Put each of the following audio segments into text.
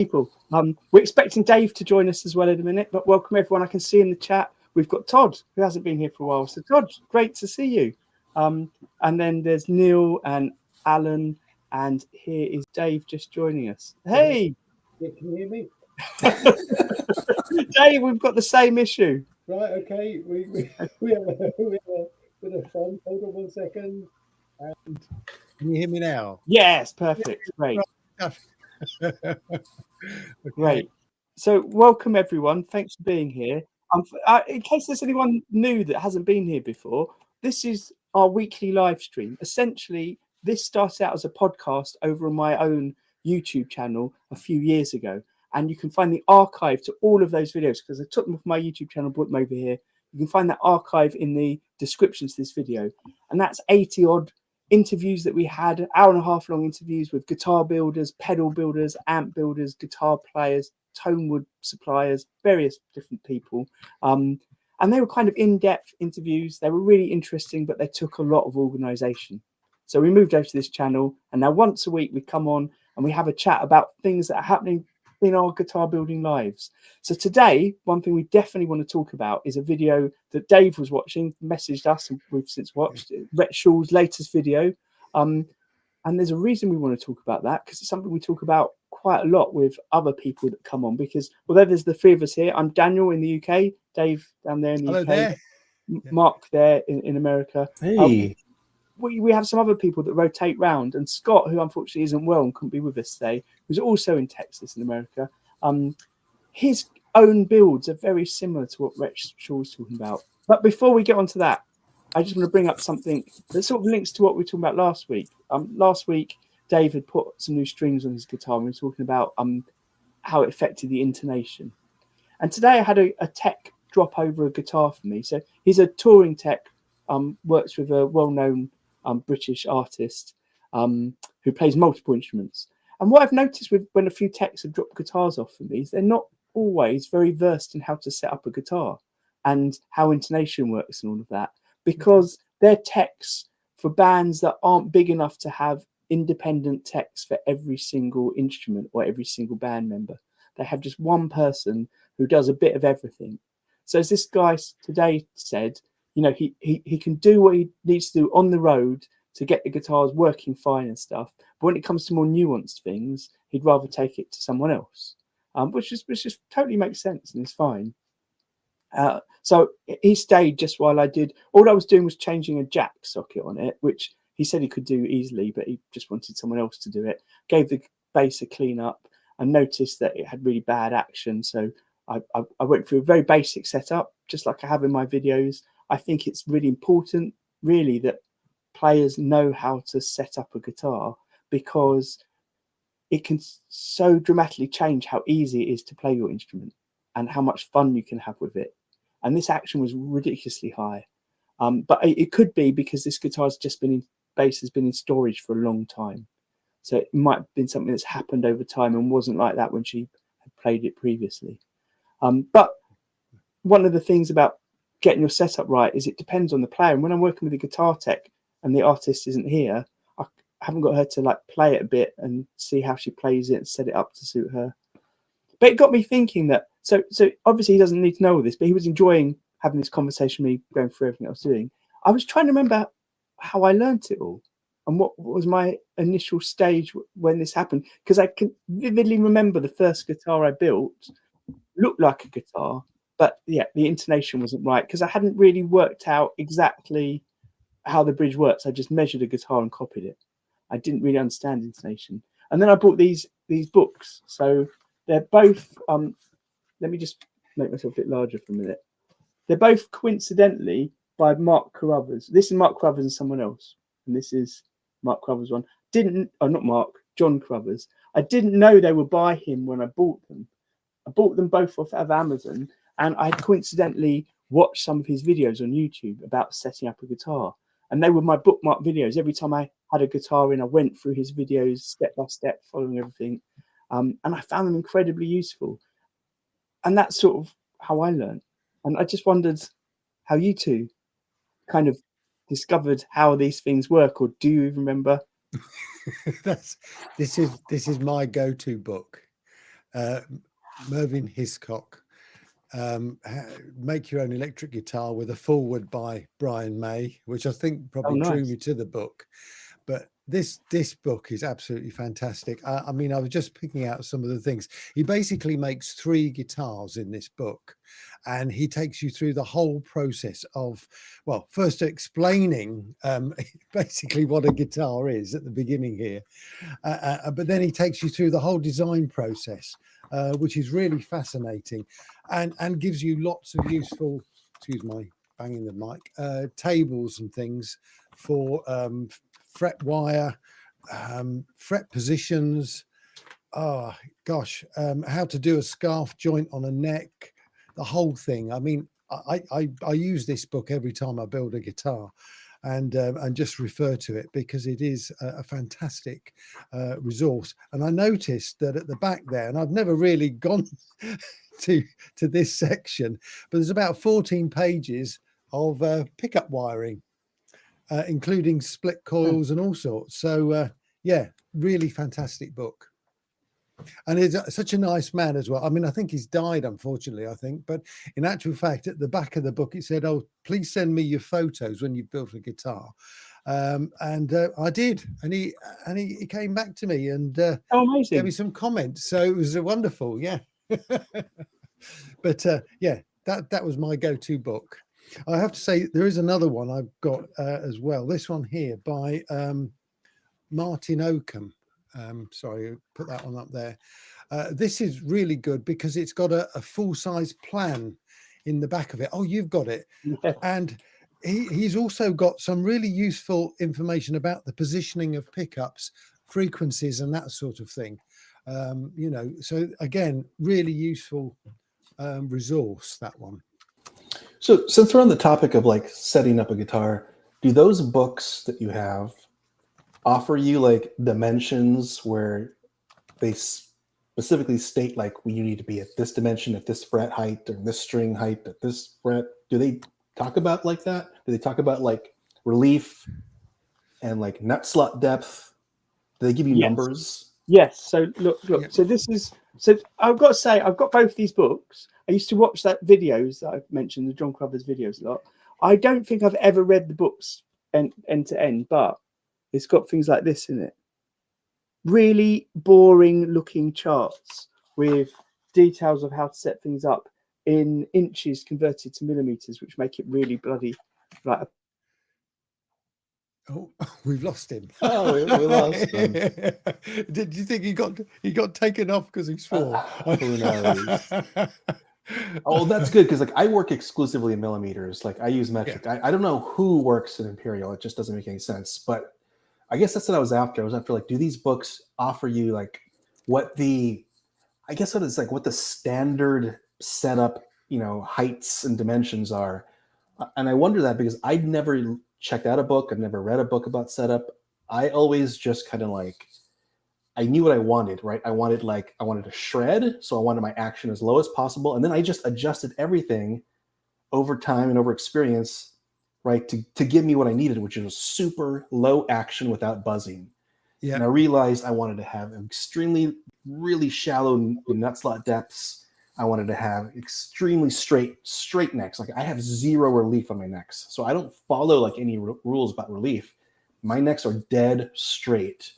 people. We're expecting Dave to join us as well in a minute, but welcome everyone. I can see in the chat we've got Todd, who hasn't been here for a while. So Todd, great to see you. And then there's Neil and Alan, and here is Dave just joining us. Hey, yeah, can you hear me? Dave, we've got the same issue. Right, okay. We have a bit of fun. Hold on 1 second. And can you hear me now? Yes, perfect. Great. Okay. Great. So welcome everyone. Thanks for being here. In case there's anyone new that hasn't been here before, this is our weekly live stream. Essentially, this started out as a podcast over on my own YouTube channel a few years ago. And you can find the archive to all of those videos because I took them off my YouTube channel, brought them over here. You can find that archive in the description to this video. And that's 80 odd interviews that we had, hour and a half long interviews with guitar builders, pedal builders, amp builders, guitar players, tone wood suppliers, various different people. And they were kind of in-depth interviews. They were really interesting, but they took a lot of organization. So we moved over to this channel, and now once a week we come on and we have a chat about things that are happening in our guitar building lives. So today, one thing we definitely want to talk about is a video that Dave was watching, messaged us, and we've since watched Rhett Shull's latest video. And there's a reason we want to talk about that, because it's something we talk about quite a lot with other people that come on, because although there's the three of us here, I'm Daniel in the UK, Dave down there in the UK, there. Mark there in America. Hey. We have some other people that rotate round, and Scott, who unfortunately isn't well and couldn't be with us today, who's also in Texas in America. His own builds are very similar to what Rhett Shull was talking about. But before we get on to that, I just want to bring up something that sort of links to what we were talking about last week. Last week, Dave had put some new strings on his guitar, and we were talking about how it affected the intonation. And today I had a tech drop over a guitar for me. So he's a touring tech, works with a well-known British artist who plays multiple instruments. And what I've noticed when a few techs have dropped guitars off for me is they're not always very versed in how to set up a guitar and how intonation works and all of that, because they're techs for bands that aren't big enough to have independent techs for every single instrument or every single band member. They have just one person who does a bit of everything. So as this guy today said, you know, he can do what he needs to do on the road to get the guitars working fine and stuff. But when it comes to more nuanced things, he'd rather take it to someone else, which just totally makes sense and is fine. So he stayed just while I did. All I was doing was changing a jack socket on it, which he said he could do easily, but he just wanted someone else to do it. Gave the bass a clean up and noticed that it had really bad action. So I went through a very basic setup, just like I have in my videos. I think it's really important, really, that players know how to set up a guitar, because it can so dramatically change how easy it is to play your instrument and how much fun you can have with it. And this action was ridiculously high. But it could be because this guitar's just been bass has been in storage for a long time. So it might have been something that's happened over time and wasn't like that when she had played it previously. But one of the things about getting your setup right is it depends on the player. And when I'm working with a guitar tech and the artist isn't here, I haven't got her to like play it a bit and see how she plays it and set it up to suit her. But it got me thinking that, so obviously he doesn't need to know all this, but he was enjoying having this conversation with me, going through everything I was doing. I was trying to remember how I learnt it all and what was my initial stage when this happened, because I can vividly remember the first guitar I built looked like a guitar, but yeah, the intonation wasn't right because I hadn't really worked out exactly how the bridge works. I just measured a guitar and copied it. I didn't really understand intonation. And then I bought these books. So they're both, let me just make myself a bit larger for a minute. They're both coincidentally by Mark Carruthers. This is Mark Carruthers and someone else. And this is Mark Carruthers one. Not Mark, John Carruthers. I didn't know they were by him when I bought them. I bought them both off of Amazon, and I coincidentally watched some of his videos on YouTube about setting up a guitar. And they were my bookmark videos. Every time I had a guitar in, I went through his videos step by step, following everything. And I found them incredibly useful. And that's sort of how I learned. And I just wondered how you two kind of discovered how these things work, or do you even remember? This is my go-to book. Mervyn Hiscock, Make Your Own Electric Guitar, with a foreword by Brian May, which I think probably drew me to the book. But this book is absolutely fantastic. I mean, I was just picking out some of the things. He basically makes 3 guitars in this book, and he takes you through the whole process of, well, first explaining basically what a guitar is at the beginning here, but then he takes you through the whole design process, which is really fascinating, and gives you lots of useful, excuse my banging the mic, tables and things for fret wire, fret positions, how to do a scarf joint on a neck, the whole thing. I mean, I use this book every time I build a guitar, and just refer to it, because it is a fantastic resource. And I noticed that at the back there, and I've never really gone to this section, but there's about 14 pages of pickup wiring, including split coils and all sorts. So yeah, really fantastic book. And he's such a nice man as well. I mean, I think he's died, unfortunately, I think. But in actual fact, at the back of the book, it said, "Oh, please send me your photos when you've built a guitar." And I did. And he came back to me and amazing. gave me some comments. So it was wonderful. Yeah. But yeah, that was my go-to book. I have to say, there is another one I've got as well. This one here by Martin Oakham. Sorry, put that one up there. This is really good because it's got a full-size plan in the back of it. Oh, you've got it. Yeah. And he's also got some really useful information about the positioning of pickups, frequencies, and that sort of thing. You know, so again, really useful resource, that one. So since we're on the topic of like setting up a guitar, do those books that you have offer you like dimensions where they specifically state like you need to be at this dimension, at this fret height, or this string height, at this fret? Do they talk about like that? Do they talk about like relief and like nut slot depth? Do they give you numbers? Yes. So look. Yeah. So this is. So I've got to say, I've got both these books. I used to watch that videos that I've mentioned, the John Crothers videos a lot. I don't think I've ever read the books end to end, but it's got things like this in it. Really boring looking charts with details of how to set things up in inches converted to millimeters, which make it really bloody like. Oh, we've lost him. Oh, we lost him. Did you think he got taken off because he swore? Who knows? Oh, that's good, because like I work exclusively in millimeters. Like I use metric. Yeah. I don't know who works in imperial. It just doesn't make any sense. But I guess that's what I was after. I was after like, do these books offer you like what the standard setup, you know, heights and dimensions are? And I wonder that because I'd never checked out a book. I've never read a book about setup. I always just kind of like, I knew what I wanted, right? I wanted to shred. So I wanted my action as low as possible. And then I just adjusted everything over time and over experience, right? To give me what I needed, which is super low action without buzzing. Yeah. And I realized I wanted to have extremely, really shallow nut slot depths. I wanted to have extremely straight necks. Like I have zero relief on my necks. So I don't follow like any rules about relief. My necks are dead straight.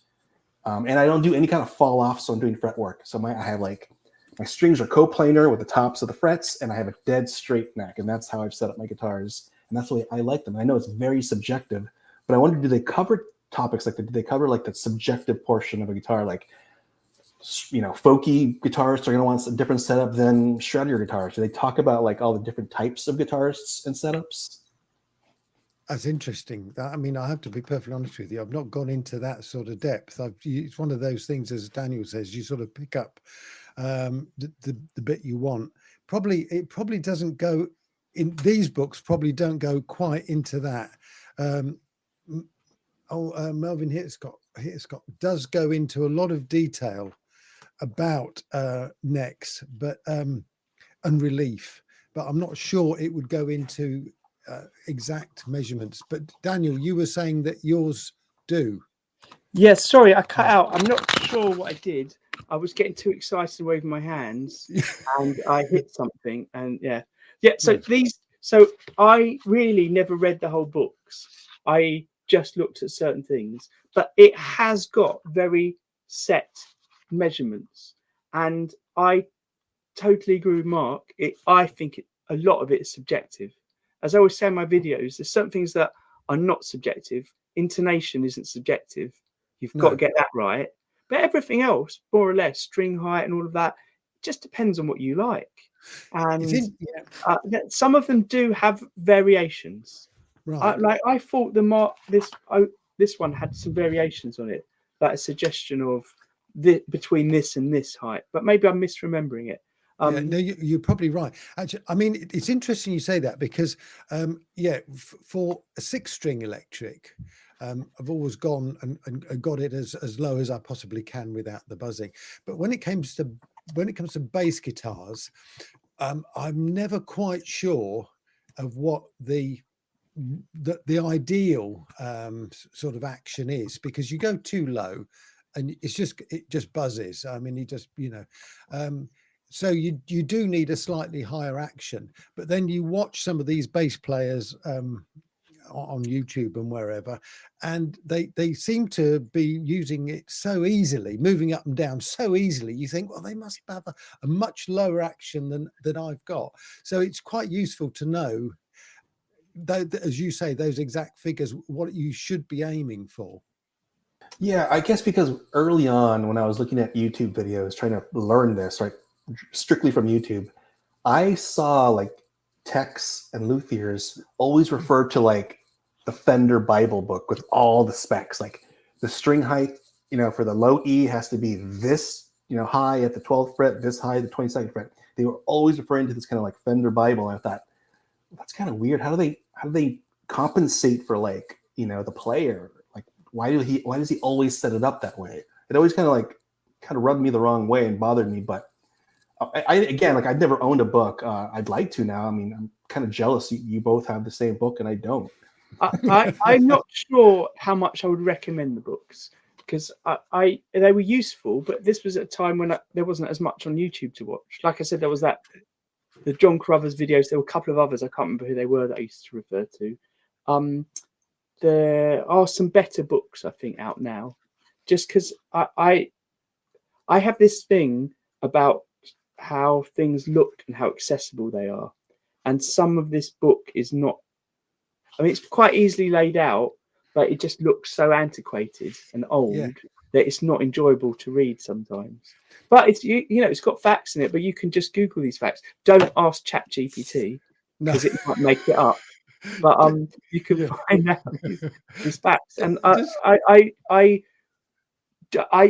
And I don't do any kind of fall off. So I'm doing fret work. So I have like, my strings are coplanar with the tops of the frets, and I have a dead straight neck. And that's how I've set up my guitars. And that's the way I like them. I know it's very subjective, but I wonder, do they cover topics like that? Do they cover like the subjective portion of a guitar? Like, you know, folky guitarists are going to want a different setup than shreddier guitarists. Do they talk about like all the different types of guitarists and setups? That's interesting. I mean, I have to be perfectly honest with you. I've not gone into that sort of depth. It's one of those things, as Daniel says, you sort of pick up the bit you want. It probably doesn't go in these books. Probably don't go quite into that. Melvyn Hitchcock does go into a lot of detail about necks, but and relief. But I'm not sure it would go into exact measurements. But Daniel, you were saying that yours do. Yes, sorry, I cut out. I'm not sure what I did. I was getting too excited to wave my hands, and I hit something, and yeah. So so I really never read the whole books. I just looked at certain things, but it has got very set measurements, and I totally agree with Mark. I think a lot of it is subjective. As I always say in my videos, there's some things that are not subjective. Intonation isn't subjective. You've got to get that right. But everything else, more or less, string height and all of that, just depends on what you like. And some of them do have variations. Right. I thought this one had some variations on it, like a suggestion of between this and this height. But maybe I'm misremembering it. No, you're probably right. Actually, I mean, it's interesting you say that because, for a 6-string electric, I've always gone and got it as low as I possibly can without the buzzing. But when it comes to bass guitars, I'm never quite sure of what the ideal sort of action is, because you go too low and it just buzzes. I mean, so you do need a slightly higher action. But then you watch some of these bass players on YouTube and wherever, and they seem to be using it so easily, moving up and down so easily. You think, well, they must have a much lower action than I've got. So it's quite useful to know, as you say, those exact figures, what you should be aiming for. Yeah, I guess because early on when I was looking at YouTube videos, trying to learn this, right, strictly from YouTube, I saw like techs and luthiers always refer to like the Fender Bible book with all the specs, like the string height, for the low E has to be this, high at the 12th fret, this high at the 22nd fret. They were always referring to this kind of like Fender Bible. And I thought, that's kind of weird. How do they compensate for like, the player? Like, why does he always set it up that way? It always kind of rubbed me the wrong way and bothered me. But I've never owned a book. I'd like to now. I mean, I'm kind of jealous. You both have the same book and I don't. I'm not sure how much I would recommend the books, because they were useful, but this was at a time when there wasn't as much on YouTube to watch. Like I said, there was the John Carruthers videos. There were a couple of others. I can't remember who they were that I used to refer to. There are some better books, I think, out now, just because I have this thing about how things look and how accessible they are. And some of this book is not, I mean, it's quite easily laid out, but it just looks so antiquated and old that it's not enjoyable to read sometimes. But it's, it's got facts in it, but you can just Google these facts. Don't ask ChatGPT, because it might make it up. But you can find out these facts. And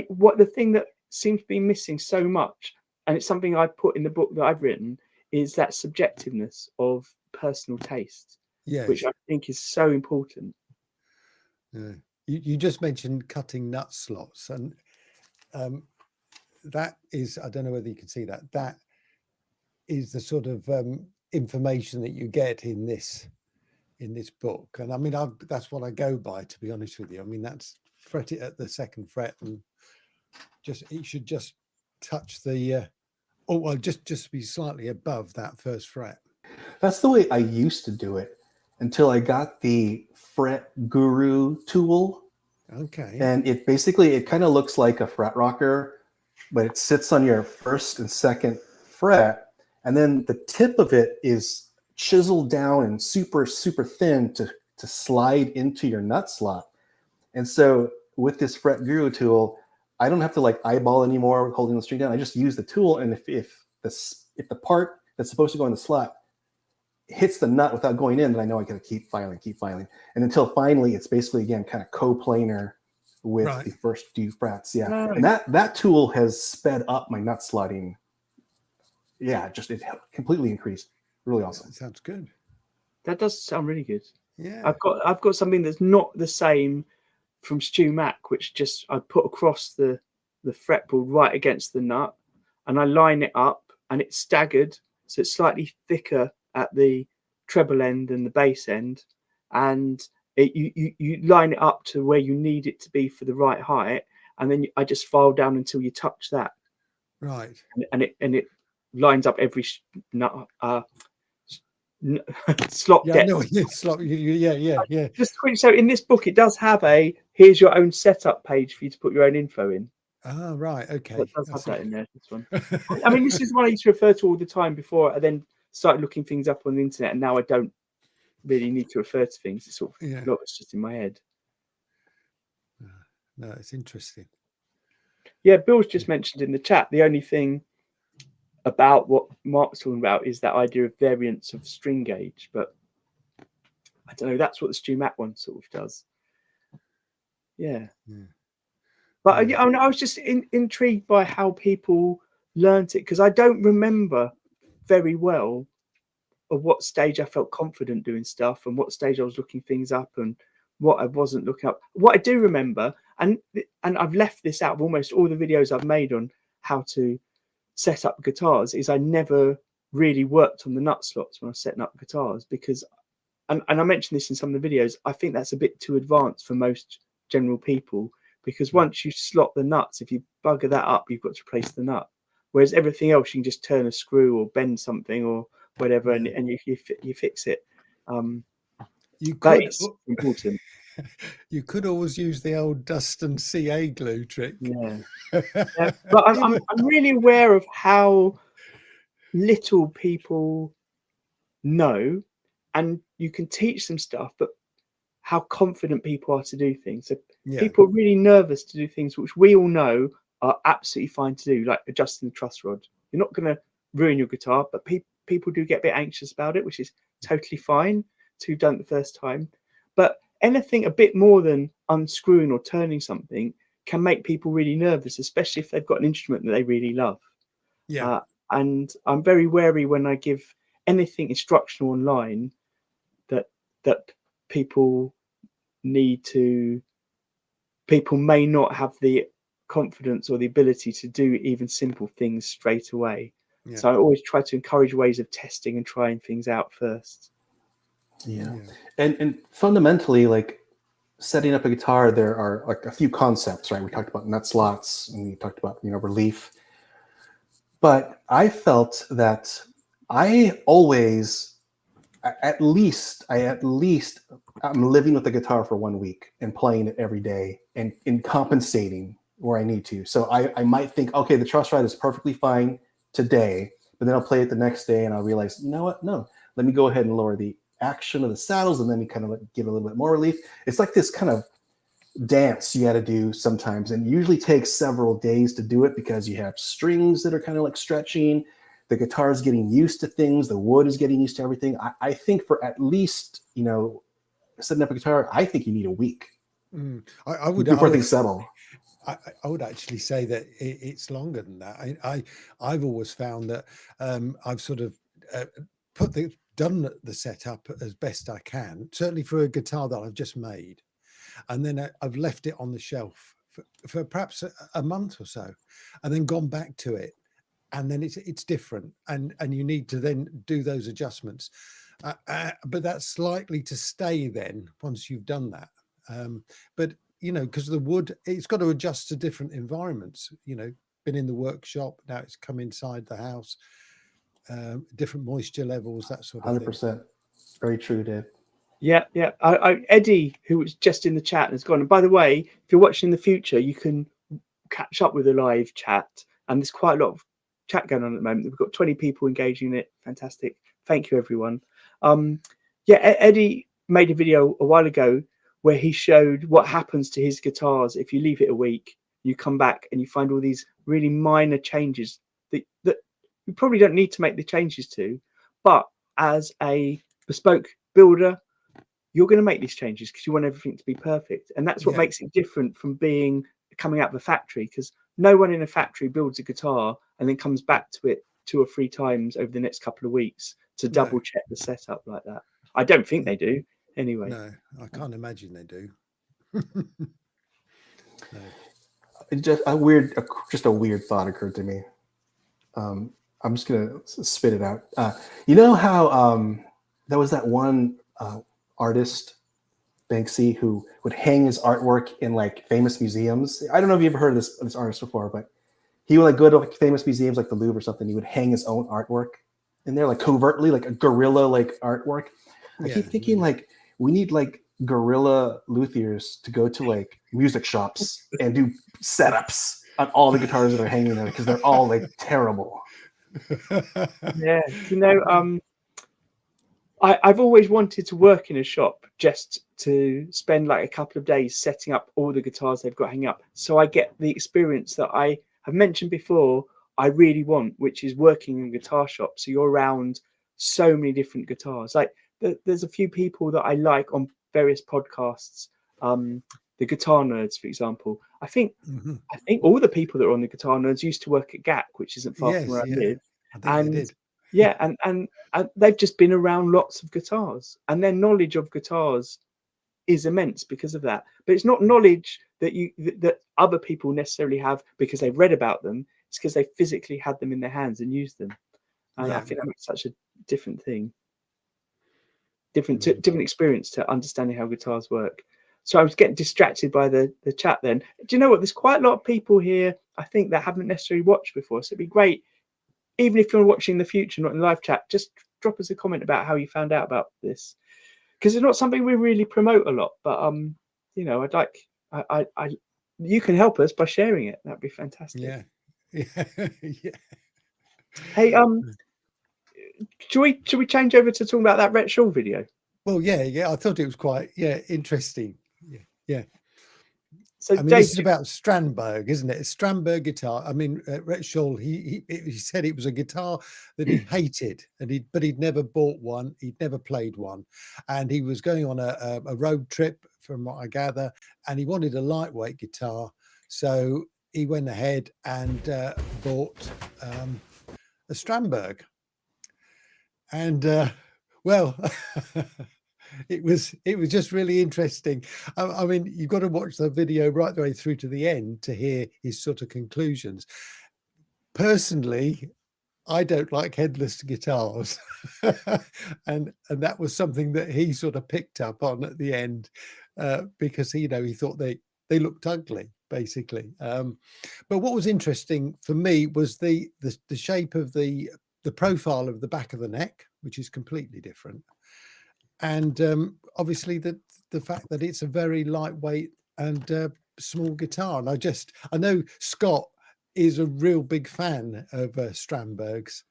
what the thing that seems to be missing so much, and it's something I put in the book that I've written, is that subjectiveness of personal taste, which I think is so important. Yeah. You just mentioned cutting nut slots, and that is, I don't know whether you can see that. That is the sort of information that you get in this book, and I mean, that's what I go by, to be honest with you. I mean, that's fret it at the 2nd fret, and it should just touch the just be slightly above that 1st fret. That's the way I used to do it until I got the Fret Guru tool. Okay. And it kind of looks like a fret rocker, but it sits on your 1st and 2nd fret, and then the tip of it is chiseled down and super, super thin to slide into your nut slot. And so with this Fret Guru tool, I don't have to like eyeball anymore holding the string down. I just use the tool, and if the part that's supposed to go in the slot hits the nut without going in, then I know I got to keep filing, and until finally it's basically again kind of coplanar with the first few frets. And that tool has sped up my nut slotting. It completely increased. Really awesome. That sounds good. That does sound really good. Yeah, I've got something that's not the same from Stu Mac, which just I put across the fretboard right against the nut, and I line it up, and it's staggered, so it's slightly thicker at the treble end and the bass end, and you line it up to where you need it to be for the right height, and then I just file down until you touch that, right, and it lines up every slot yeah, depth. no, yeah. Just quick, so in this book, it does have a here's your own setup page for you to put your own info in. Ah, right, okay. So it does have that in there. This one. I mean, this is one I used to refer to all the time before I then started looking things up on the internet, and now I don't really need to refer to things. It's sort of it's just in my head. No, it's interesting. Yeah, Bill's just mentioned in the chat the only thing about what Mark's talking about is that idea of variance of string gauge, but I don't know. That's what the Stu Mac one sort of does. Yeah. But I was just intrigued by how people learnt it, because I don't remember very well of what stage I felt confident doing stuff and what stage I was looking things up and what I wasn't looking up. What I do remember, and I've left this out of almost all the videos I've made on how to set up guitars, is I never really worked on the nut slots when I was setting up guitars, because, and I mentioned this in some of the videos, I think that's a bit too advanced for most general people, because once you slot the nuts, if you bugger that up, you've got to replace the nut. Whereas everything else, you can just turn a screw or bend something or whatever, and you fix it. You could, it's important. You could always use the old dust and CA glue trick. Yeah. But I'm really aware of how little people know, and you can teach them stuff, but how confident people are to do things. So people are really nervous to do things which we all know are absolutely fine to do, like adjusting the truss rod. You're not going to ruin your guitar, but people do get a bit anxious about it, which is totally fine to have done it the first time. But anything a bit more than unscrewing or turning something can make people really nervous, especially if they've got an instrument that they really love. And I'm very wary when I give anything instructional online that people may not have the confidence or the ability to do even simple things straight away. So I always try to encourage ways of testing and trying things out first. And fundamentally, like setting up a guitar, there are like a few concepts, right? We talked about nut slots and we talked about relief, but I felt that I'm living with the guitar for 1 week and playing it every day and compensating where I need to. So I might think, okay, the truss rod is perfectly fine today, but then I'll play it the next day and I'll realize, you know what? No, let me go ahead and lower the action of the saddles and then you kind of give a little bit more relief. It's like this kind of dance you got to do sometimes, and it usually takes several days to do it because you have strings that are kind of like stretching. The guitar is getting used to things. The wood is getting used to everything. I think for at least, setting up a guitar, I think you need a week. I would before things settle. I would actually say that it's longer than that. I've always found that I've sort of done the setup as best I can, certainly for a guitar that I've just made, and then I've left it on the shelf for perhaps a month or so, and then gone back to it, and then it's different, and you need to then do those adjustments, but that's likely to stay then once you've done that. But because the wood, it's got to adjust to different environments. Been in the workshop, now it's come inside the house, different moisture levels, that sort of 100%. thing. Very true, Dave. Yeah. Eddie, who was just in the chat, has gone. And by the way, if you're watching in the future, you can catch up with the live chat, and there's quite a lot of chat going on at the moment. We've got 20 people engaging in it. Fantastic. Thank you, everyone. Eddie made a video a while ago where he showed what happens to his guitars if you leave it a week. You come back and you find all these really minor changes that you probably don't need to make the changes to, but as a bespoke builder, you're going to make these changes because you want everything to be perfect. And that's what makes it different from coming out of a factory, because no one in a factory builds a guitar and then comes back to it 2 or 3 times over the next couple of weeks to double check the setup like that. I don't think they do anyway. No, I can't imagine they do. No. Just a weird thought occurred to me. I'm just gonna spit it out. You know how there was that one artist Banksy, who would hang his artwork in like famous museums. I don't know if you ever heard of this artist before, but he would like go to like famous museums like the Louvre or something. He would hang his own artwork in there, like covertly, like a guerrilla like artwork. I keep thinking like we need like guerrilla luthiers to go to like music shops and do setups on all the guitars that are hanging there because they're all like terrible. Yeah, you know, I've always wanted to work in a shop just to spend like a couple of days setting up all the guitars they've got hanging up, so I get the experience that I have mentioned before I really want, which is working in a guitar shop. So you're around so many different guitars. Like there's a few people that I like on various podcasts, the Guitar Nerds, for example. I think all the people that are on the Guitar Nerds used to work at GAC, which isn't far from where I live. I think they did. Yeah, and they've just been around lots of guitars, and their knowledge of guitars is immense because of that. But it's not knowledge that that other people necessarily have because they've read about them. It's because they physically had them in their hands and used them. And I think that makes such a different thing, different experience to understanding how guitars work. So I was getting distracted by the chat then. Do you know what? There's quite a lot of people here, I think, that haven't necessarily watched before. So it'd be great, even if you're watching in the future, not in live chat, just drop us a comment about how you found out about this. Because it's not something we really promote a lot. But, you know, you can help us by sharing it. That'd be fantastic. Yeah. Hey, should we change over to talking about that Rhett Shull video? Well, yeah. I thought it was quite interesting. Yeah. So I mean, Dave, this is about Strandberg, isn't it? A Strandberg guitar. I mean, Rhett Shull, he said it was a guitar that he hated, but he'd never bought one. He'd never played one, and he was going on a road trip, from what I gather, and he wanted a lightweight guitar, so he went ahead and bought a Strandberg, and well. It was just really interesting. I mean, you've got to watch the video right the way through to the end to hear his sort of conclusions. Personally, I don't like headless guitars, and that was something that he sort of picked up on at the end because he thought they looked ugly, basically. But what was interesting for me was the shape of the profile of the back of the neck, which is completely different. And obviously the fact that it's a very lightweight and small guitar. And I know Scott is a real big fan of Strandbergs.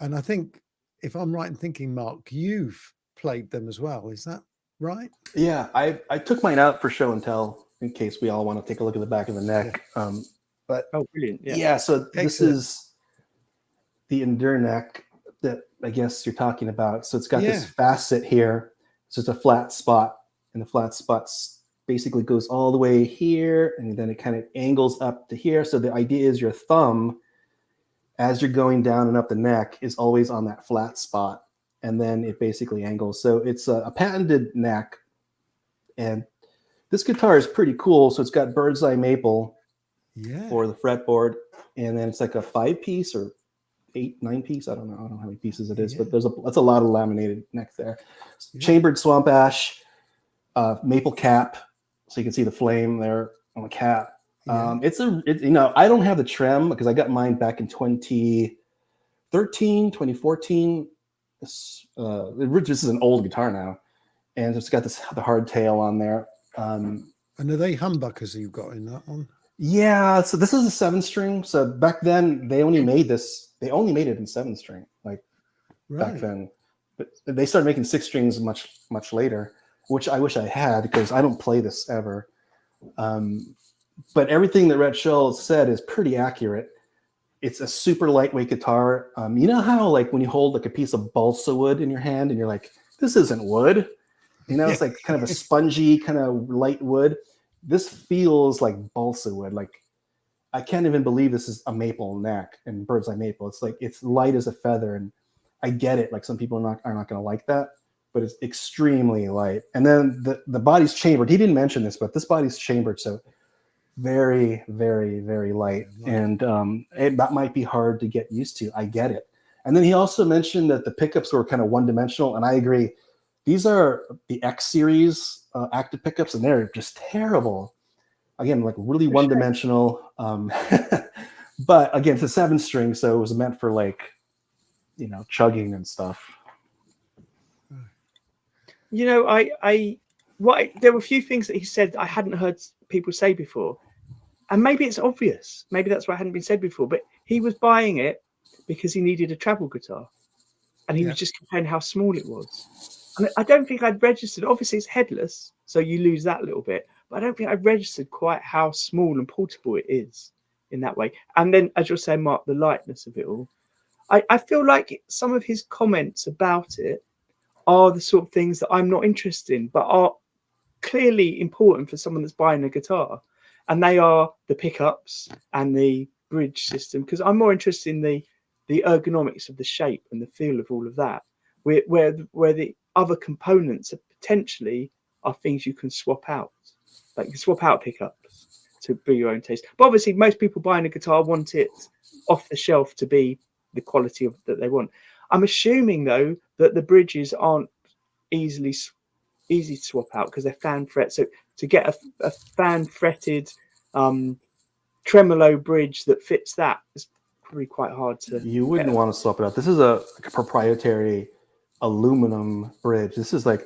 And I think, if I'm right in thinking, Mark, you've played them as well. Is that right? Yeah, I took mine out for show and tell in case we all want to take a look at the back of the neck. Yeah. But brilliant. Yeah, so this is the Endure neck that I guess you're talking about. So it's got this facet here. So it's a flat spot, and the flat spot basically goes all the way here, and then it kind of angles up to here. So the idea is your thumb, as you're going down and up the neck, is always on that flat spot, and then it basically angles. So it's a patented neck, and this guitar is pretty cool. So it's got bird's eye maple for the fretboard, and then it's like a 5-piece or 8-9-piece. I don't know how many pieces it is, but that's a lot of laminated neck there. Chambered swamp ash, maple cap, so you can see the flame there on the cap. I don't have the trim because I got mine back in 2013, 2014. This is an old guitar now, and it's got the hardtail on there. And are they humbuckers you've got in that one? Yeah, so this is a 7-string. So back then they only made this. They only made it in 7-string, back then. But they started making 6 strings much later, which I wish I had because I don't play this ever. But everything that Rhett Shull said is pretty accurate. It's a super lightweight guitar. You know how when you hold a piece of balsa wood in your hand and you're like, this isn't wood. It's like kind of a spongy, kind of light wood. This feels like balsa wood. I can't even believe this is a maple neck and bird's eye maple. It's light as a feather, and I get it. Some people are not going to like that, but it's extremely light. And then the body's chambered. He didn't mention this, but this body's chambered, so very, very, very light. And that might be hard to get used to. I get it. And then he also mentioned that the pickups were kind of one-dimensional, and I agree. these are the X series active pickups, and they're just terrible. Again, like really one-dimensional. But again, it's a 7-string, so it was meant for like, you know, chugging and stuff. You know, there were a few things that he said I hadn't heard people say before, and maybe it's obvious. Maybe that's what hadn't been said before. But he was buying it because he needed a travel guitar, and he was just comparing how small it was. And I don't think I'd registered. Obviously, it's headless, so you lose that little bit. But I don't think I registered quite how small and portable it is in that way. And then, as you're saying, Mark, the lightness of it all. I feel like some of his comments about it are the sort of things that I'm not interested in, but are clearly important for someone that's buying a guitar. And they are the pickups and the bridge system, because I'm more interested in the ergonomics of the shape and the feel of all of that, where the other components are potentially are things you can swap out. Like you can swap out pickups to be your own taste. But obviously, most people buying a guitar want it off the shelf to be the quality that they want. I'm assuming, though, that the bridges aren't easy to swap out because they're fan fret. So to get a fan fretted tremolo bridge that fits that is probably quite hard to. You wouldn't want to swap it out. This is a proprietary aluminum bridge. This is like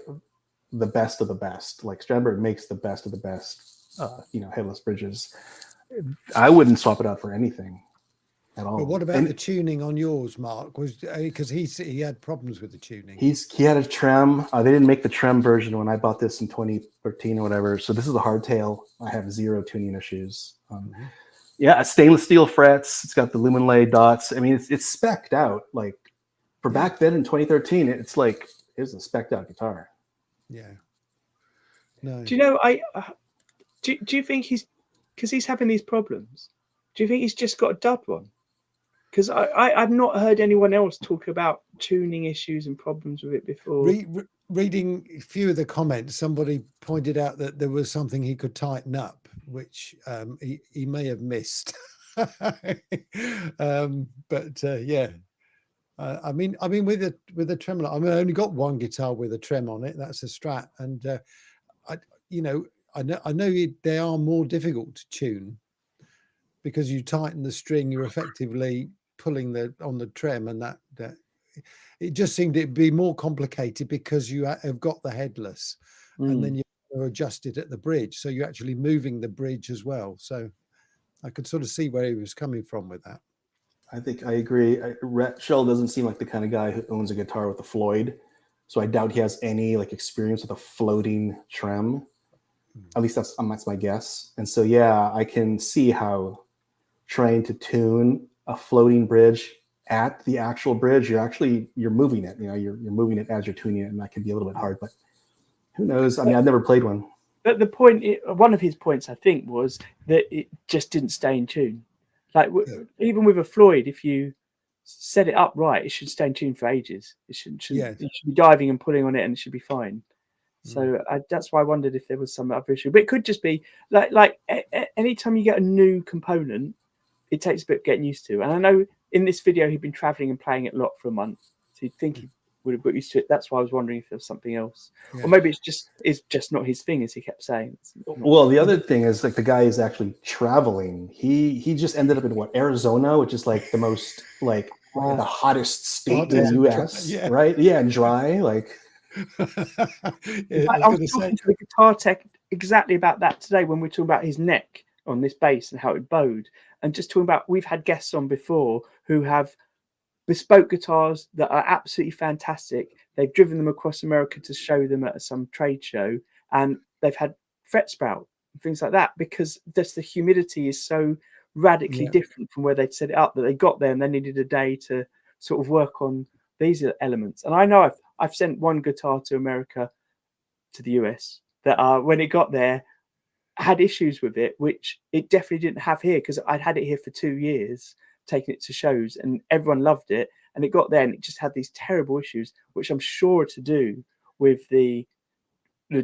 the best of the best. Like Stradbroke makes the best of the best, headless bridges. I wouldn't swap it out for anything at all. But what about the tuning on yours, Mark? Was because he had problems with the tuning. He had a trem. They didn't make the trem version when I bought this in 2013 or whatever. So this is a hardtail. I have 0 tuning issues. Yeah, stainless steel frets. It's got the lumen lay dots. I mean, it's specced out. Like for back then in 2013, it's like it's a specced out guitar. Yeah. No. Do you know? Do you think because he's having these problems? Do you think he's just got a dud one? Because I've not heard anyone else talk about tuning issues and problems with it before. Reading a few of the comments, somebody pointed out that there was something he could tighten up, which he may have missed. Yeah. I mean, with a tremolo, I mean, I only got one guitar with a trem on it. That's a Strat, and I know they are more difficult to tune because you tighten the string, you're effectively pulling on the trem, and that it just seemed it'd be more complicated because you have got the headless, and then you adjust it at the bridge, so you're actually moving the bridge as well. So I could sort of see where he was coming from with that. I think I agree. Rhett Shull doesn't seem like the kind of guy who owns a guitar with a Floyd, so I doubt he has any like experience with a floating trem. At least that's my guess. And so yeah, I can see how trying to tune a floating bridge at the actual bridge, you're moving it. You're moving it as you're tuning it, and that can be a little bit hard. But who knows? I mean, I've never played one. But one of his points, I think, was that it just didn't stay in tune. Like even with a Floyd, if you set it up right, it should stay in tune for ages. It should be diving and pulling on it, and it should be fine. So that's why I wondered if there was some other issue. But it could just be like anytime you get a new component, it takes a bit of getting used to. And I know in this video he'd been traveling and playing it a lot for a month, so you'd think he would have got used to it. That's why I was wondering if there was something else, or maybe it's just not his thing, as he kept saying. Well, the other thing is like the guy is actually traveling. He just ended up in Arizona, which is like the most the hottest state in the U.S. Right? Yeah, and dry. Like I was talking to the guitar tech exactly about that today when we were talking about his neck on this bass and how it bowed, and just talking about we've had guests on before who have bespoke guitars that are absolutely fantastic. They've driven them across America to show them at some trade show, and they've had fret sprout and things like that because just the humidity is so radically different from where they'd set it up that they got there and they needed a day to sort of work on these elements. And I know I've sent one guitar to America, to the US, that when it got there had issues with it, which it definitely didn't have here, because I'd had it here for 2 years, taking it to shows, and everyone loved it. And it got there and it just had these terrible issues, which I'm sure to do with the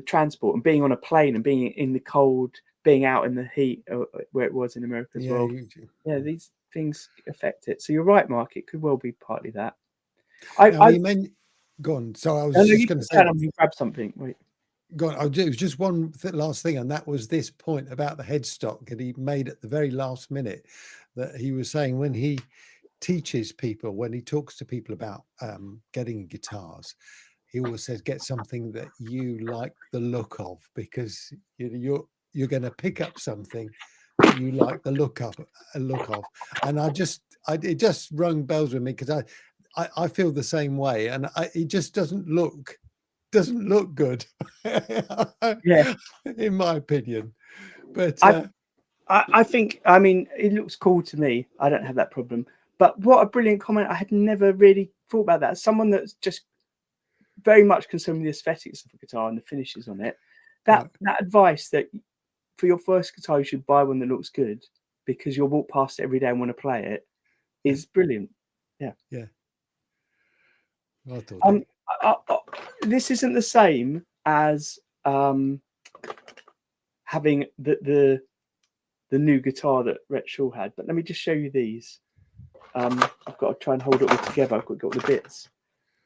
transport and being on a plane and being in the cold, being out in the heat where it was in America as well. Yeah, these things affect it. So you're right, Mark. It could well be partly that. Go on. So I was just going to say, you grab something. Wait. Go on. It was just one last thing, and that was this point about the headstock that he made at the very last minute. That he was saying when he teaches people, when he talks to people about getting guitars, he always says get something that you like the look of, because you're going to pick up something that you like the look of. And it just rung bells with me, because I feel the same way, and it just doesn't look good. Yeah, in my opinion. But I think, I mean, it looks cool to me. I don't have that problem. But what a brilliant comment. I had never really thought about that. As someone that's just very much concerned with the aesthetics of a guitar and the finishes on it, that advice that for your first guitar you should buy one that looks good because you'll walk past it every day and want to play it is brilliant. Yeah. I thought this isn't the same as having the new guitar that Rhett Shull had, but let me just show you these. I've got to try and hold it all together. I've got all the bits.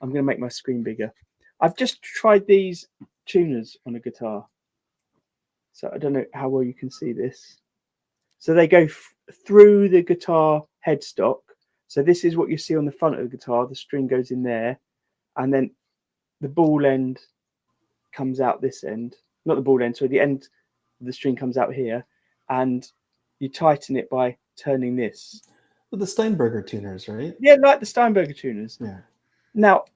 I'm going to make my screen bigger. I've just tried these tuners on a guitar, so I don't know how well you can see this. So they go through the guitar headstock. So this is what you see on the front of the guitar. The string goes in there, and then the ball end comes out this end. Not the ball end, so the end of the string comes out here, and you tighten it by turning this. With the Steinberger tuners, right? Yeah, like the Steinberger tuners. Yeah. Now,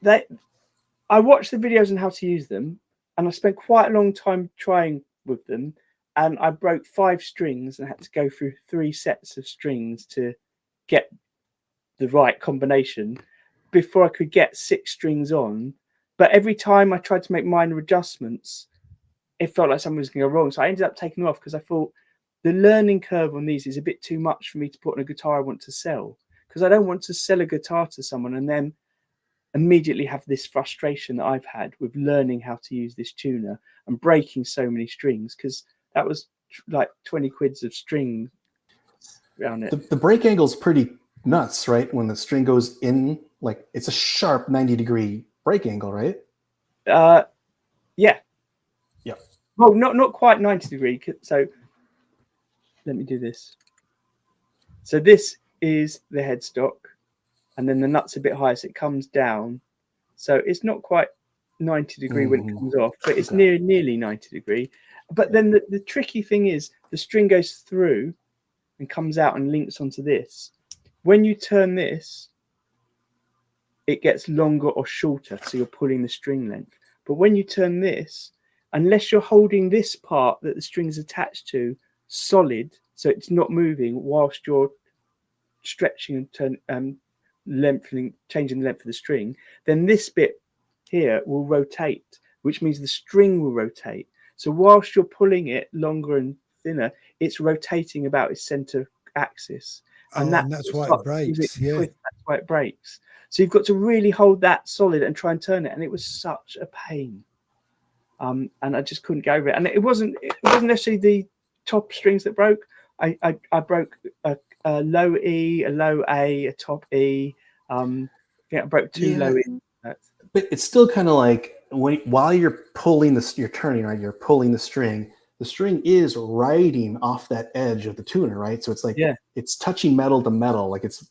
I watched the videos on how to use them, and I spent quite a long time trying with them, and I broke 5 strings and had to go through 3 sets of strings to get the right combination before I could get 6 strings on. But every time I tried to make minor adjustments, it felt like something was going to go wrong. So I ended up taking them off because I thought the learning curve on these is a bit too much for me to put on a guitar I want to sell, because I don't want to sell a guitar to someone and then immediately have this frustration that I've had with learning how to use this tuner and breaking so many strings, because that was like 20 quids of string around it. The break angle is pretty nuts, right? When the string goes in, like it's a sharp 90-degree break angle, right? Yeah. Yep. Well, not quite 90 degree. So let me do this. So this is the headstock, and then the nut's a bit higher, so it comes down. So it's not quite 90 degree when it comes off, but it's nearly 90 degree. But then the tricky thing is the string goes through and comes out and links onto this. When you turn this, it gets longer or shorter, so you're pulling the string length. But when you turn this, unless you're holding this part that the string is attached to solid, so it's not moving whilst you're stretching and lengthening, changing the length of the string, then this bit here will rotate, which means the string will rotate. So whilst you're pulling it longer and thinner, it's rotating about its center axis. And that's why it breaks. Yeah, that's why it breaks. So you've got to really hold that solid and try and turn it. And it was such a pain. And I just couldn't get over it. And it wasn't necessarily the top strings that broke. I broke a low E, a low A, a top E. I broke 2 low E. But it's still kind of like while you're pulling you're turning, right? You're pulling the string is riding off that edge of the tuner, right? So it's like it's touching metal to metal, like it's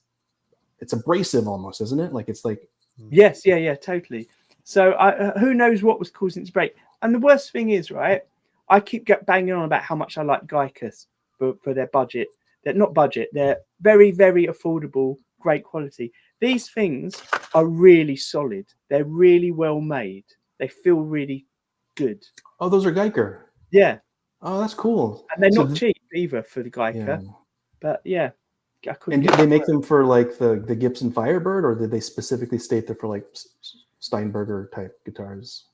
abrasive almost, isn't it? Like it's like yes, yeah, totally. So who knows what was causing it to break? And the worst thing is, right? I keep banging on about how much I like Geica for their budget. They're not budget. They're very, very affordable, great quality. These things are really solid. They're really well made. They feel really good. Oh, those are Geica. Yeah. Oh, that's cool. And they're not cheap either for the Geica. Yeah. But yeah. And did they make them for like the Gibson Firebird, or did they specifically state they're for like Steinberger type guitars?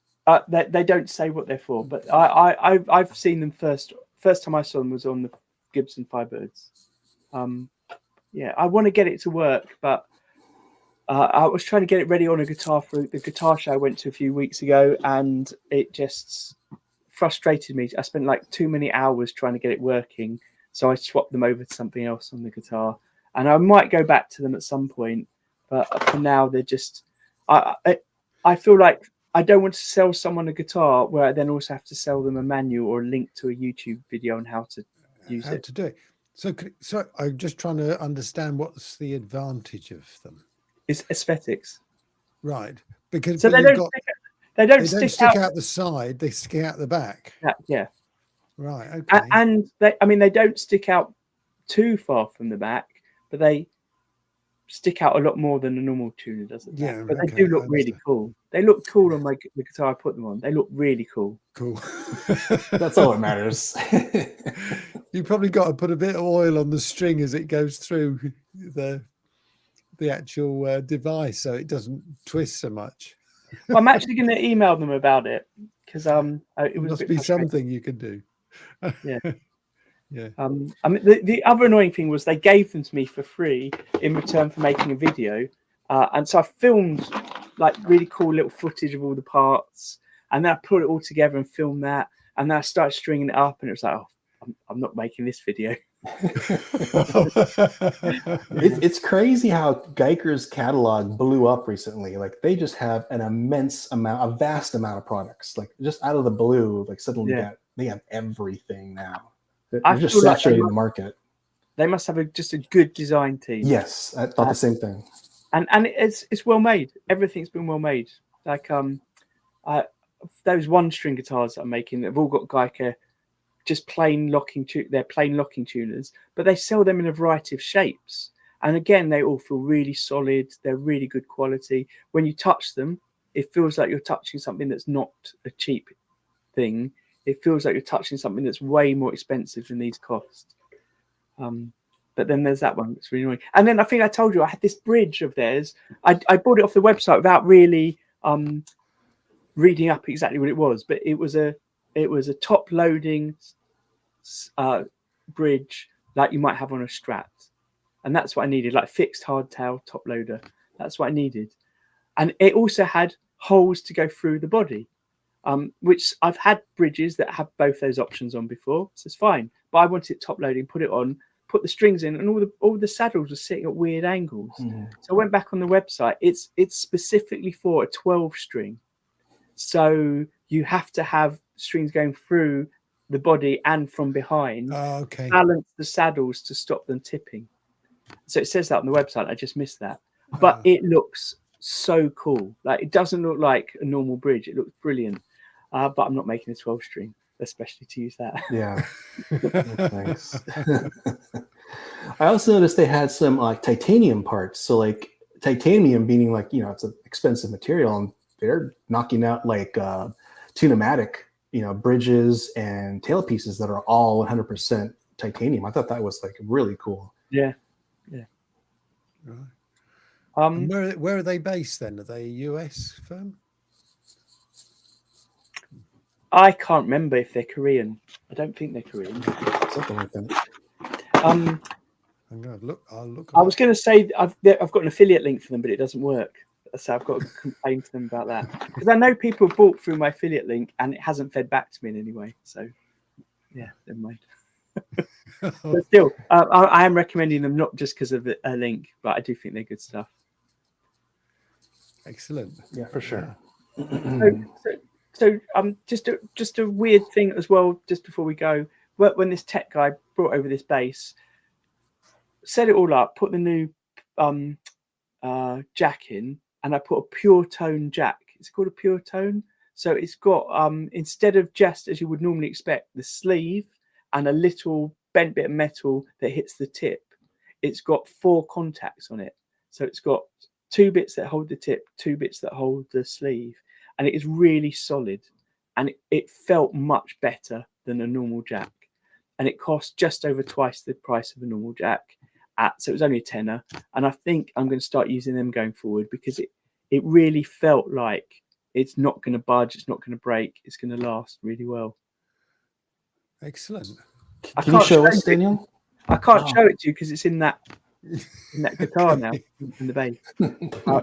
They don't say what they're for, but I've seen them first time I saw them was on the Gibson Firebirds. Yeah, I want to get it to work, but I was trying to get it ready on a guitar for the guitar show I went to a few weeks ago, and it just frustrated me. I spent like too many hours trying to get it working, so I swapped them over to something else on the guitar, and I might go back to them at some point, but for now they're just I feel like I don't want to sell someone a guitar where I then also have to sell them a manual or a link to a YouTube video on how to use it. To do it. So I'm just trying to understand what's the advantage of them. It's aesthetics, right? Because so they don't stick out the side; they stick out the back. Yeah. Right. Okay. And they don't stick out too far from the back, but they stick out a lot more than a normal tuner does. Yeah, but they do look really cool. They look cool on the guitar I put them on. They look really cool. Cool. That's all that matters. You probably got to put a bit of oil on the string as it goes through the actual device, so it doesn't twist so much. Well, I'm actually going to email them about it because it must be something you can do. Yeah. Yeah. I mean, the other annoying thing was they gave them to me for free in return for making a video, and so I filmed like really cool little footage of all the parts, and then I put it all together and filmed that, and then I started stringing it up, and it was like, oh, I'm not making this video. It's crazy how Geiger's catalog blew up recently. Like they just have a vast amount of products. Like just out of the blue, like suddenly they have everything now. They're just saturating the market. They must have just a good design team. Yes, I thought the same thing. And it's well made. Everything's been well made. Like those one string guitars that I'm making, they've all got Geiger. Just they're plain locking tuners, but they sell them in a variety of shapes. And again, they all feel really solid. They're really good quality. When you touch them, it feels like you're touching something that's not a cheap thing. It feels like you're touching something that's way more expensive than these cost. But then there's that one that's really annoying. And then I think I told you I had this bridge of theirs. I bought it off the website without really reading up exactly what it was, but it was a top loading bridge like you might have on a Strat, and that's what I needed, like fixed hardtail top loader. That's what I needed, and it also had holes to go through the body, which I've had bridges that have both those options on before, so it's fine. But I wanted it top loading, put it on, put the strings in, and all the saddles were sitting at weird angles. So I went back on the website. It's specifically for a 12 string, so you have to have strings going through the body and from behind. Balance the saddles to stop them tipping. So it says that on the website. I just missed that, but it looks so cool. Like it doesn't look like a normal bridge. It looks brilliant. But I'm not making a 12 string, especially to use that. Yeah. Thanks. I also noticed they had some like titanium parts. So like titanium meaning like, it's an expensive material, and they're knocking out like Tune-o-matic, bridges and tailpieces that are all 100% titanium. I thought that was like really cool. Yeah. Right. Where are they based then? Are they a US firm? I can't remember if they're Korean. I don't think they're Korean. Something like that. I'm gonna look. I'll look. I was going to say I've got an affiliate link for them, but it doesn't work. So I've got to complain to them about that, because I know people bought through my affiliate link and it hasn't fed back to me in any way. So yeah, never mind. But still, I am recommending them, not just because of a link, but I do think they're good stuff. Excellent. Yeah, for sure. So just a weird thing as well, just before we go, when this tech guy brought over this bass, set it all up, put the new jack in, and I put a pure tone jack. It's called a pure tone. So it's got instead of just as you would normally expect, the sleeve and a little bent bit of metal that hits the tip, it's got 4 contacts on it. So it's got 2 bits that hold the tip, 2 bits that hold the sleeve, and it is really solid, and it felt much better than a normal jack, and it cost just over twice the price of a normal jack. So it was only a tenner, and I think I'm going to start using them going forward, because it really felt like it's not going to budge, it's not going to break, it's going to last really well. Excellent. Can you show us, Daniel? I can't show it to you because it's in that guitar now, in the bass.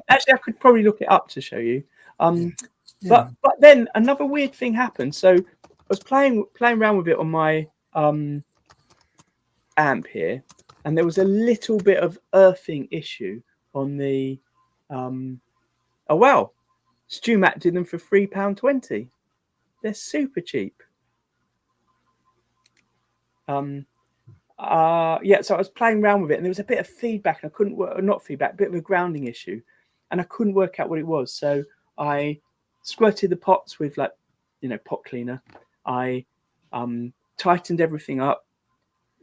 Actually, I could probably look it up to show you. But then another weird thing happened. So I was playing around with it on my amp here, and there was a little bit of earthing issue on the StewMat did them for £3.20. They're super cheap. So I was playing around with it, and there was a bit of feedback, and I couldn't work, not feedback, a bit of a grounding issue, and I couldn't work out what it was. So I squirted the pots with pot cleaner. I tightened everything up,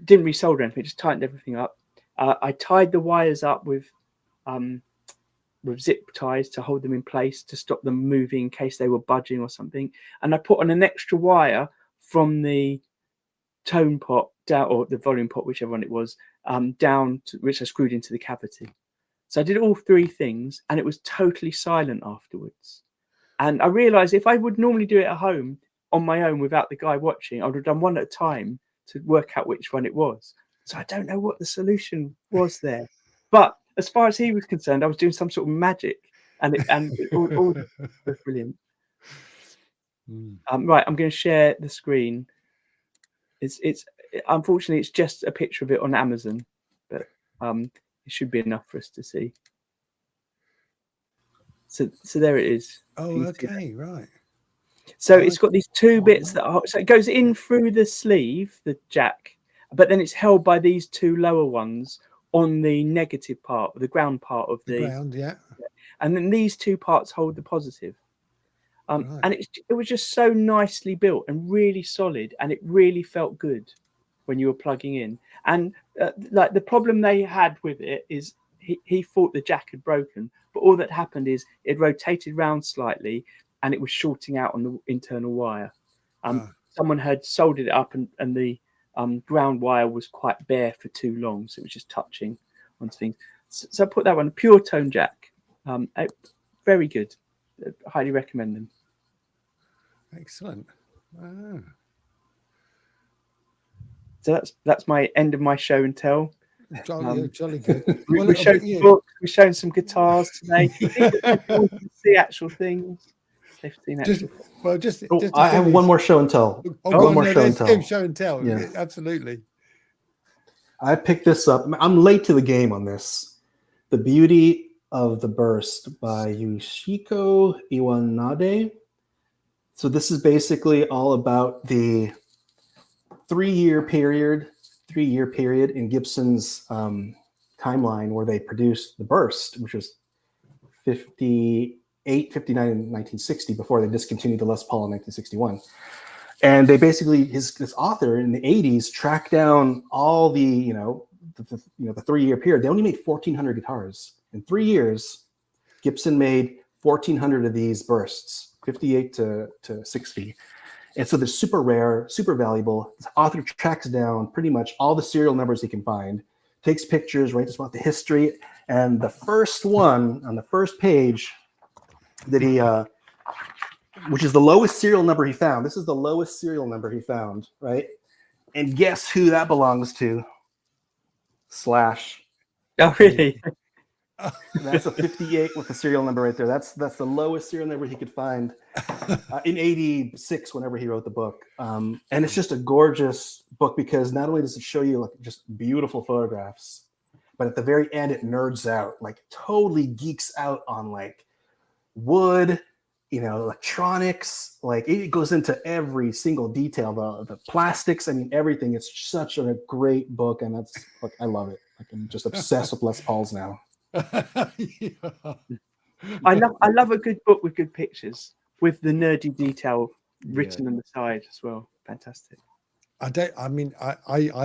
didn't resolder anything, just tightened everything up. I tied the wires up with zip ties to hold them in place to stop them moving in case they were budging or something. And I put on an extra wire from the tone pot down, or the volume pot, whichever one it was, down to, which I screwed into the cavity. So I did all three things, and it was totally silent afterwards. And I realized if I would normally do it at home on my own without the guy watching, I would have done one at a time to work out which one it was. So I don't know what the solution was there, but as far as he was concerned, I was doing some sort of magic, and it all was brilliant. Right, I'm going to share the screen. It's unfortunately it's just a picture of it on Amazon, but it should be enough for us to see. So there it is. Oh, okay, right. So it's got these two bits that are, so it goes in through the sleeve, the jack, but then it's held by these two lower ones on the negative part, the ground part of the ground, yeah. And then these two parts hold the positive. And it was just so nicely built and really solid, and it really felt good when you were plugging in. And like the problem they had with it is he thought the jack had broken, but all that happened is it rotated round slightly and it was shorting out on the internal wire. Someone had soldered it up, and the ground wire was quite bare for too long, so it was just touching on things. So I put that one, a pure tone jack. Very good. Highly recommend them. Excellent. Wow. So that's my end of my show and tell. Jolly good. We showed books, we've shown some guitars today. See actual things. I have one more show and tell. One more show and tell. Show and tell. Yeah. Absolutely. I picked this up. I'm late to the game on this. The Beauty of the Burst by Yoshiko Iwanade. So this is basically all about the three-year period in Gibson's timeline where they produced the Burst, which was 58, 59, and 1960 before they discontinued the Les Paul in 1961. And they basically, this author in the 80s tracked down all the 3-year period. They only made 1,400 guitars. In 3 years, Gibson made 1,400 of these Bursts, 58 to 60. And so they're super rare, super valuable. The author tracks down pretty much all the serial numbers he can find, takes pictures, writes about the history. And the first one on the first page that he, which is the lowest serial number he found. This is the lowest serial number he found, right? And guess who that belongs to? Slash. Oh, really? That's a 58 with the serial number right there. That's the lowest serial number he could find in 86 whenever he wrote the book. And it's just a gorgeous book because not only does it show you like just beautiful photographs, but at the very end it nerds out, like totally geeks out on like wood, electronics. Like it goes into every single detail, the plastics, I mean everything. It's such a great book, and that's like I love it. Like I'm just obsessed with Les Pauls now. Yeah. I love a good book with good pictures, with the nerdy detail written on the side as well. Fantastic. I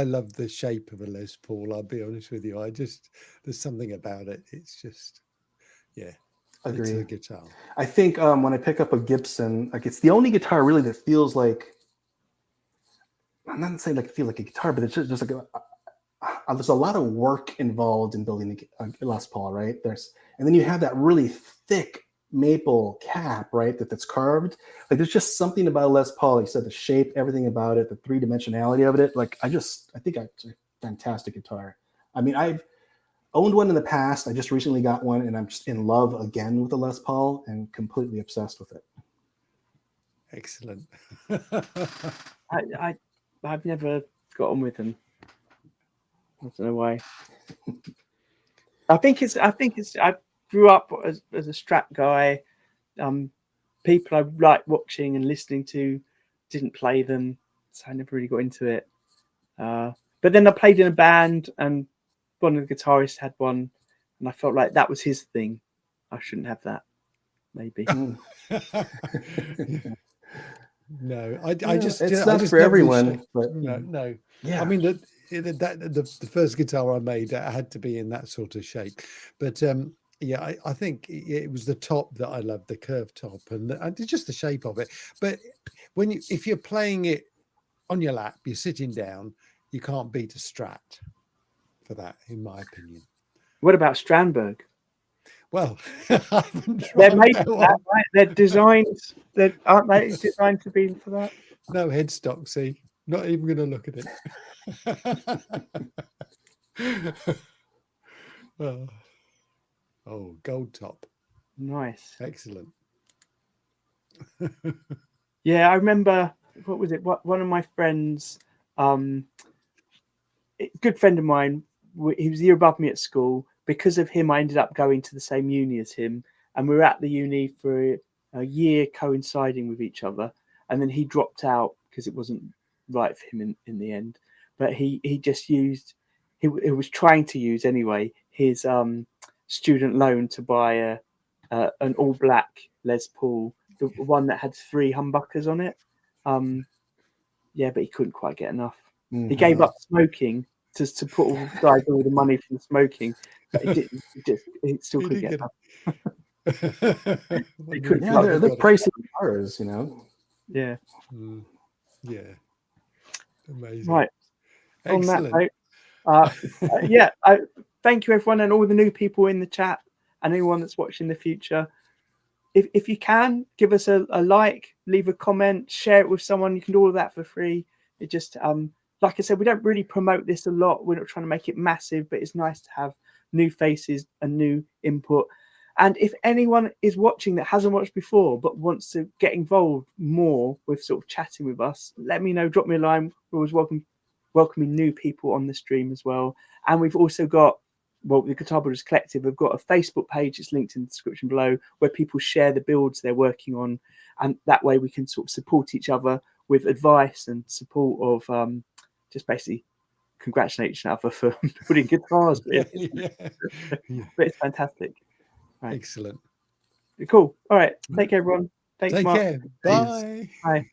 love the shape of a Les Paul. I'll be honest with you. There's something about it. It's just, Agree. It's a guitar. I think when I pick up a Gibson, like it's the only guitar really that feels like, I'm not saying like feel like a guitar, but it's just like there's a lot of work involved in building a Les Paul, right? And then you have that really thick maple cap, right? That's carved. Like there's just something about a Les Paul. Like you said, the shape, everything about it, the three-dimensionality of it. Like I think it's a fantastic guitar. I mean, I've owned one in the past. I just recently got one, and I'm just in love again with the Les Paul and completely obsessed with it. Excellent. I've never got on with them. I don't know why. I think I grew up as a Strat guy. people I liked watching and listening to didn't play them, so I never really got into it. But then I played in a band, and one of the guitarists had one, and I felt like that was his thing. I shouldn't have that, maybe. No, I just it's I not just for love everyone. But no. yeah, I mean the first guitar I made had to be in that sort of shape, but yeah, I think it was the top that I loved, the curved top, and just the shape of it. But if you're playing it on your lap, you're sitting down, you can't beat a Strat for that, in my opinion. What about Strandberg? Well, I haven't tried They're made that for one. that, right? They're designed. Aren't they designed to be for that? No headstock. See, not even going to look at it. Oh, gold top. Nice. Excellent. Yeah, I remember. What was it? One of my friends, good friend of mine. He was a year above me at school. Because of him, I ended up going to the same uni as him, and we were at the uni for a year, coinciding with each other. And then he dropped out because it wasn't right for him in the end. But he just used. He was trying to use anyway his student loan to buy an all black Les Paul, the one that had 3 humbuckers on it. Yeah, but he couldn't quite get enough. He gave up smoking to put aside all the money from smoking, but he didn't. He still couldn't get enough. He couldn't. Yeah, they're pricey cars, you know. Yeah. Yeah. Amazing. Right. Excellent. On that note, yeah. Thank you, everyone, and all the new people in the chat, and anyone that's watching in the future. If you can, give us a like, leave a comment, share it with someone. You can do all of that for free. It just, like I said, we don't really promote this a lot. We're not trying to make it massive, but it's nice to have new faces and new input. And if anyone is watching that hasn't watched before, but wants to get involved more with sort of chatting with us, let me know, drop me a line. We're always welcoming new people on the stream as well. And we've also got, well, the Guitar Builders Collective, we've got a Facebook page, it's linked in the description below, where people share the builds they're working on. And that way we can sort of support each other with advice and support of just basically congratulate each other for building guitars. But it's fantastic. Right. Excellent. Cool. All right. Take care, everyone. Thanks, Take Mark. care. Bye. Bye.